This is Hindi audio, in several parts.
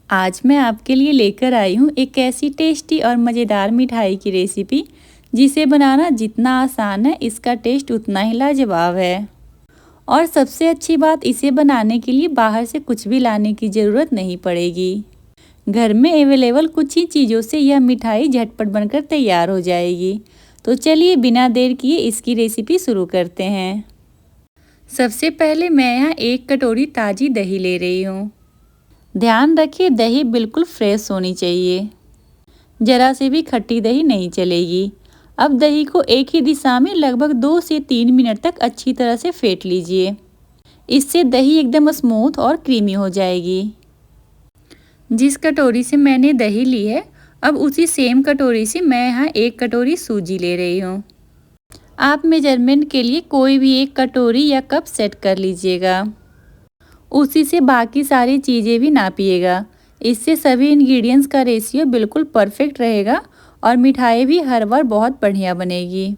आज मैं आपके लिए लेकर आई हूँ एक ऐसी टेस्टी और मज़ेदार मिठाई की रेसिपी जिसे बनाना जितना आसान है इसका टेस्ट उतना ही लाजवाब है। और सबसे अच्छी बात, इसे बनाने के लिए बाहर से कुछ भी लाने की ज़रूरत नहीं पड़ेगी। घर में अवेलेबल कुछ ही चीज़ों से यह मिठाई झटपट बनकर तैयार हो जाएगी। तो चलिए बिना देर किए इसकी रेसिपी शुरू करते हैं। सबसे पहले मैं यहाँ 1 कटोरी ताज़ी दही ले रही हूँ। ध्यान रखिए दही बिल्कुल फ्रेश होनी चाहिए, ज़रा से भी खट्टी दही नहीं चलेगी। अब दही को एक ही दिशा में लगभग 2 से 3 मिनट तक अच्छी तरह से फेंट लीजिए। इससे दही एकदम स्मूथ और क्रीमी हो जाएगी। जिस कटोरी से मैंने दही ली है, अब उसी सेम कटोरी से मैं यहाँ 1 कटोरी सूजी ले रही हूँ। आप मेजरमेंट के लिए कोई भी 1 कटोरी या कप सेट कर लीजिएगा। उसी से बाकी सारी चीज़ें भी नापिएगा। इससे सभी इंग्रेडिएंट्स का रेशियो बिल्कुल परफेक्ट रहेगा और मिठाई भी हर बार बहुत बढ़िया बनेगी।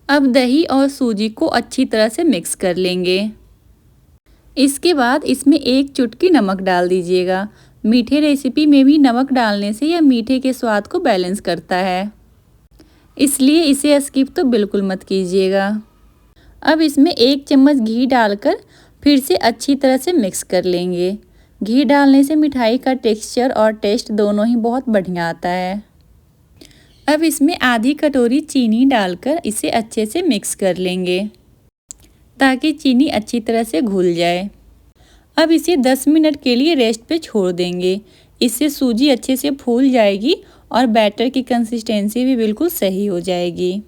अब दही और सूजी को अच्छी तरह से मिक्स कर लेंगे। इसके बाद इसमें 1 चुटकी नमक डाल दीजिएगा। मीठे रेसिपी में भी नमक डालने से यह मीठे के स्वाद को बैलेंस करता है, इसलिए इसे स्किप तो बिल्कुल मत कीजिएगा। अब इसमें 1 चम्मच घी डालकर फिर से अच्छी तरह से मिक्स कर लेंगे। घी डालने से मिठाई का टेक्सचर और टेस्ट दोनों ही बहुत बढ़िया आता है। अब इसमें आधी कटोरी चीनी डालकर इसे अच्छे से मिक्स कर लेंगे ताकि चीनी अच्छी तरह से घुल जाए। अब इसे 10 मिनट के लिए रेस्ट पे छोड़ देंगे। इससे सूजी अच्छे से फूल जाएगी और बैटर की कंसिस्टेंसी भी बिल्कुल सही हो जाएगी।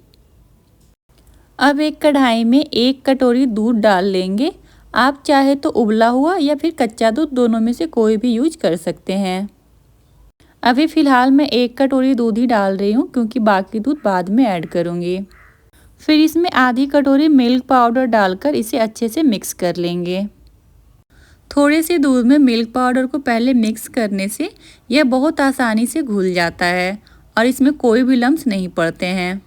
अब एक कढ़ाई में 1 कटोरी दूध डाल लेंगे। आप चाहे तो उबला हुआ या फिर कच्चा दूध, दोनों में से कोई भी यूज कर सकते हैं। अभी फ़िलहाल मैं 1 कटोरी दूध ही डाल रही हूँ क्योंकि बाकी दूध बाद में ऐड करूँगी। फिर इसमें आधी कटोरी मिल्क पाउडर डालकर इसे अच्छे से मिक्स कर लेंगे। थोड़े से दूध में मिल्क पाउडर को पहले मिक्स करने से यह बहुत आसानी से घुल जाता है और इसमें कोई भी लम्स नहीं पड़ते हैं।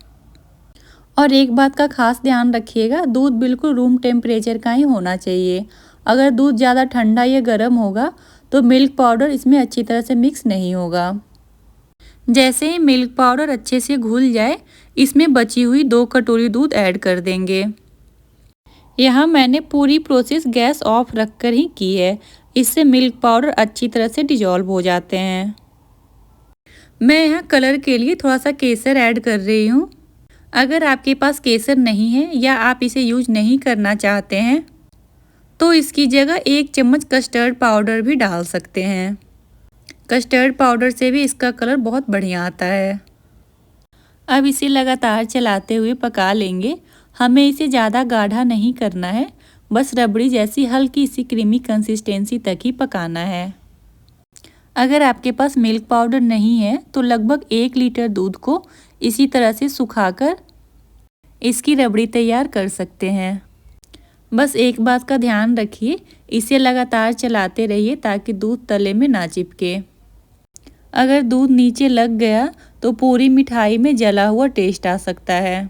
और एक बात का खास ध्यान रखिएगा, दूध बिल्कुल रूम टेम्परेचर का ही होना चाहिए। अगर दूध ज़्यादा ठंडा या गर्म होगा तो मिल्क पाउडर इसमें अच्छी तरह से मिक्स नहीं होगा। जैसे ही मिल्क पाउडर अच्छे से घुल जाए, इसमें बची हुई 2 कटोरी दूध ऐड कर देंगे। यहाँ मैंने पूरी प्रोसेस गैस ऑफ रखकर ही की है, इससे मिल्क पाउडर अच्छी तरह से डिजॉल्व हो जाते हैं। मैं यहाँ कलर के लिए थोड़ा सा केसर ऐड कर रही हूँ। अगर आपके पास केसर नहीं है या आप इसे यूज नहीं करना चाहते हैं तो इसकी जगह 1 चम्मच कस्टर्ड पाउडर भी डाल सकते हैं। कस्टर्ड पाउडर से भी इसका कलर बहुत बढ़िया आता है। अब इसे लगातार चलाते हुए पका लेंगे। हमें इसे ज़्यादा गाढ़ा नहीं करना है, बस रबड़ी जैसी हल्की सी क्रीमी कंसिस्टेंसी तक ही पकाना है। अगर आपके पास मिल्क पाउडर नहीं है तो लगभग 1 लीटर दूध को इसी तरह से सुखाकर इसकी रबड़ी तैयार कर सकते हैं। बस एक बात का ध्यान रखिए, इसे लगातार चलाते रहिए ताकि दूध तले में ना चिपके। अगर दूध नीचे लग गया तो पूरी मिठाई में जला हुआ टेस्ट आ सकता है।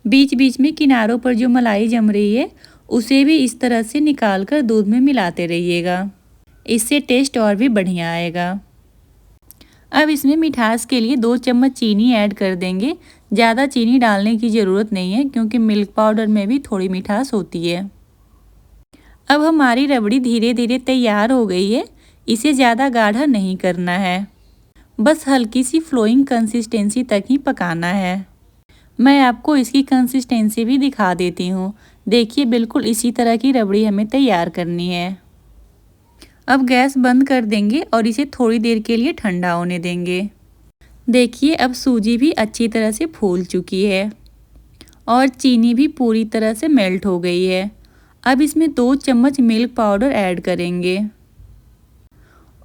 बीच बीच में किनारों पर जो मलाई जम रही है उसे भी इस तरह से निकाल कर दूध में मिलाते रहिएगा, इससे टेस्ट और भी बढ़िया आएगा। अब इसमें मिठास के लिए 2 चम्मच चीनी ऐड कर देंगे। ज़्यादा चीनी डालने की ज़रूरत नहीं है क्योंकि मिल्क पाउडर में भी थोड़ी मिठास होती है। अब हमारी रबड़ी धीरे धीरे तैयार हो गई है। इसे ज़्यादा गाढ़ा नहीं करना है, बस हल्की सी फ्लोइंग कंसिस्टेंसी तक ही पकाना है। मैं आपको इसकी कंसिस्टेंसी भी दिखा देती हूँ। देखिए, बिल्कुल इसी तरह की रबड़ी हमें तैयार करनी है। अब गैस बंद कर देंगे और इसे थोड़ी देर के लिए ठंडा होने देंगे। देखिए, अब सूजी भी अच्छी तरह से फूल चुकी है और चीनी भी पूरी तरह से मेल्ट हो गई है। अब इसमें 2 चम्मच मिल्क पाउडर ऐड करेंगे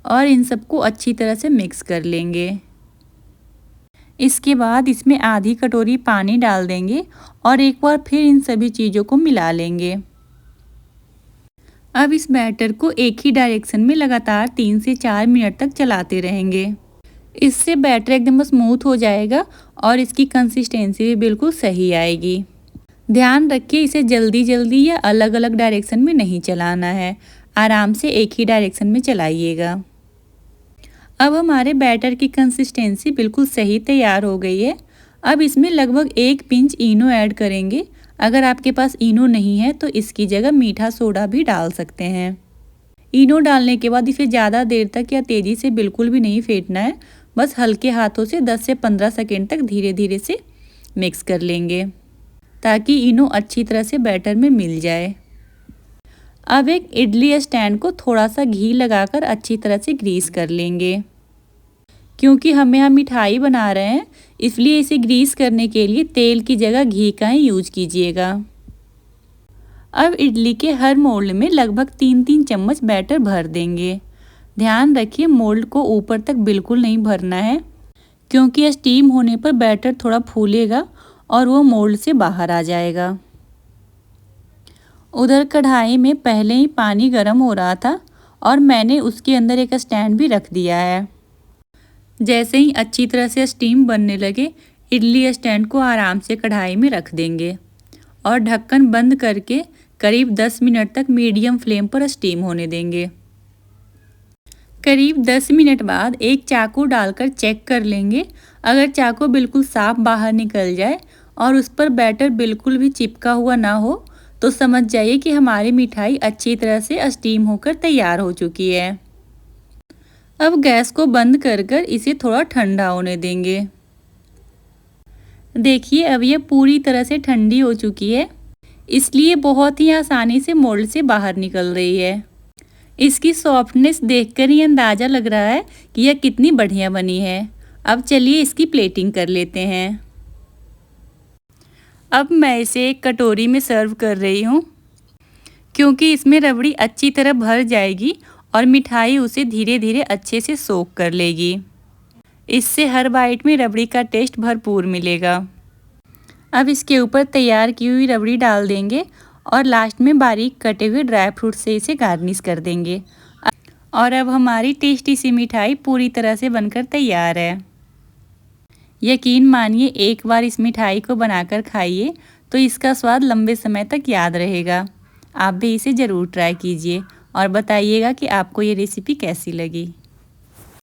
और इन सबको अच्छी तरह से मिक्स कर लेंगे। इसके बाद इसमें आधी कटोरी पानी डाल देंगे और एक बार फिर इन सभी चीज़ों को मिला लेंगे। अब इस बैटर को एक ही डायरेक्शन में लगातार 3 से 4 मिनट तक चलाते रहेंगे। इससे बैटर एकदम स्मूथ हो जाएगा और इसकी कंसिस्टेंसी भी बिल्कुल सही आएगी। ध्यान रखिए, इसे जल्दी जल्दी या अलग अलग डायरेक्शन में नहीं चलाना है, आराम से एक ही डायरेक्शन में चलाइएगा। अब हमारे बैटर की कंसिस्टेंसी बिल्कुल सही तैयार हो गई है। अब इसमें लगभग 1 पिंच इनो ऐड करेंगे। अगर आपके पास इनो नहीं है तो इसकी जगह मीठा सोडा भी डाल सकते हैं। इनो डालने के बाद इसे ज़्यादा देर तक या तेज़ी से बिल्कुल भी नहीं फेंटना है, बस हल्के हाथों से 10 से 15 सेकेंड तक धीरे धीरे से मिक्स कर लेंगे ताकि इनो अच्छी तरह से बैटर में मिल जाए। अब एक इडली स्टैंड को थोड़ा सा घी लगाकर अच्छी तरह से ग्रीस कर लेंगे। क्योंकि हम यहाँ मिठाई बना रहे हैं इसलिए इसे ग्रीस करने के लिए तेल की जगह घी का ही यूज कीजिएगा। अब इडली के हर मोल्ड में लगभग 3-3 चम्मच बैटर भर देंगे। ध्यान रखिए मोल्ड को ऊपर तक बिल्कुल नहीं भरना है, क्योंकि स्टीम होने पर बैटर थोड़ा फूलेगा और वो मोल्ड से बाहर आ जाएगा। उधर कढ़ाई में पहले ही पानी गर्म हो रहा था और मैंने उसके अंदर एक स्टैंड भी रख दिया है। जैसे ही अच्छी तरह से स्टीम बनने लगे इडली स्टैंड को आराम से कढ़ाई में रख देंगे और ढक्कन बंद करके करीब 10 मिनट तक मीडियम फ्लेम पर स्टीम होने देंगे। करीब 10 मिनट बाद एक चाकू डालकर चेक कर लेंगे। अगर चाकू बिल्कुल साफ बाहर निकल जाए और उस पर बैटर बिल्कुल भी चिपका हुआ ना हो तो समझ जाइए कि हमारी मिठाई अच्छी तरह से स्टीम होकर तैयार हो चुकी है। अब गैस को बंद कर इसे थोड़ा ठंडा होने देंगे। देखिए अब ये पूरी तरह से ठंडी हो चुकी है, इसलिए बहुत ही आसानी से मोल्ड से बाहर निकल रही है। इसकी सॉफ्टनेस देखकर ही अंदाज़ा लग रहा है कि यह कितनी बढ़िया बनी है। अब चलिए इसकी प्लेटिंग कर लेते हैं। अब मैं इसे एक कटोरी में सर्व कर रही हूँ, क्योंकि इसमें रबड़ी अच्छी तरह भर जाएगी और मिठाई उसे धीरे धीरे अच्छे से सोख कर लेगी। इससे हर बाइट में रबड़ी का टेस्ट भरपूर मिलेगा। अब इसके ऊपर तैयार की हुई रबड़ी डाल देंगे और लास्ट में बारीक कटे हुए ड्राई फ्रूट से इसे गार्निश कर देंगे। और अब हमारी टेस्टी सी मिठाई पूरी तरह से बनकर तैयार है। यकीन मानिए एक बार इस मिठाई को बनाकर खाइए तो इसका स्वाद लंबे समय तक याद रहेगा। आप भी इसे ज़रूर ट्राई कीजिए और बताइएगा कि आपको ये रेसिपी कैसी लगी।